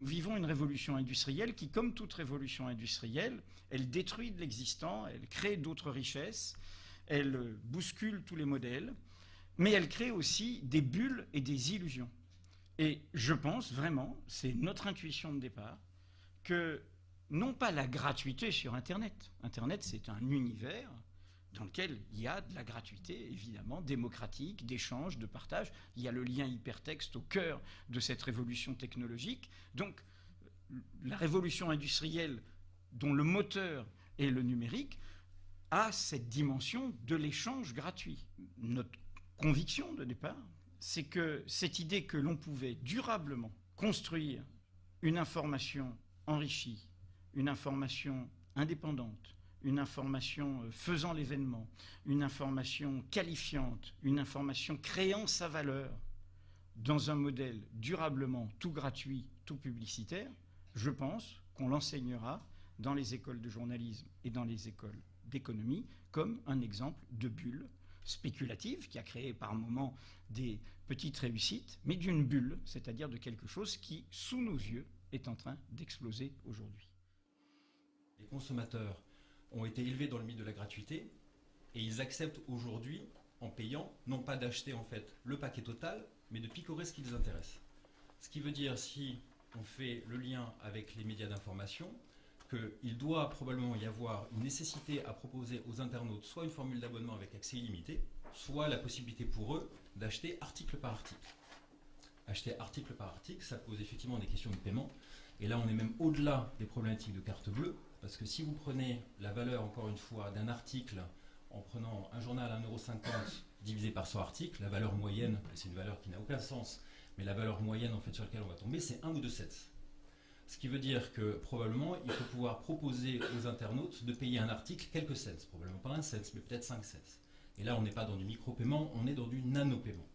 Nous vivons une révolution industrielle qui, comme toute révolution industrielle, elle détruit de l'existant, elle crée d'autres richesses, elle bouscule tous les modèles, mais elle crée aussi des bulles et des illusions. Et je pense vraiment, c'est notre intuition de départ, que non pas la gratuité sur Internet. Internet, c'est un univers dans lequel il y a de la gratuité, évidemment, démocratique, d'échange, de partage. Il y a le lien hypertexte au cœur de cette révolution technologique. Donc, la révolution industrielle, dont le moteur est le numérique, a cette dimension de l'échange gratuit. Notre conviction de départ, c'est que cette idée que l'on pouvait durablement construire une information enrichie, une information indépendante, une information faisant l'événement, une information qualifiante, une information créant sa valeur dans un modèle durablement tout gratuit, tout publicitaire, je pense qu'on l'enseignera dans les écoles de journalisme et dans les écoles d'économie comme un exemple de bulle spéculative qui a créé par moments des petites réussites, mais d'une bulle, c'est-à-dire de quelque chose qui, sous nos yeux, est en train d'exploser aujourd'hui. Les consommateurs ont été élevés dans le mythe de la gratuité et ils acceptent aujourd'hui, en payant, non pas d'acheter en fait le paquet total, mais de picorer ce qui les intéresse. Ce qui veut dire, si on fait le lien avec les médias d'information, qu'il doit probablement y avoir une nécessité à proposer aux internautes soit une formule d'abonnement avec accès illimité, soit la possibilité pour eux d'acheter article par article. Acheter article par article, ça pose effectivement des questions de paiement. Et là, on est même au-delà des problématiques de carte bleue, parce que si vous prenez la valeur, encore une fois, d'un article en prenant un journal à 1,50 € divisé par son article, la valeur moyenne, c'est une valeur qui n'a aucun sens, mais la valeur moyenne en fait, sur laquelle on va tomber, c'est 1 ou 2 cents. Ce qui veut dire que probablement, il faut pouvoir proposer aux internautes de payer un article quelques cents, probablement pas 1 cent, mais peut-être 5 cents. Et là, on n'est pas dans du micro-paiement, on est dans du nano-paiement.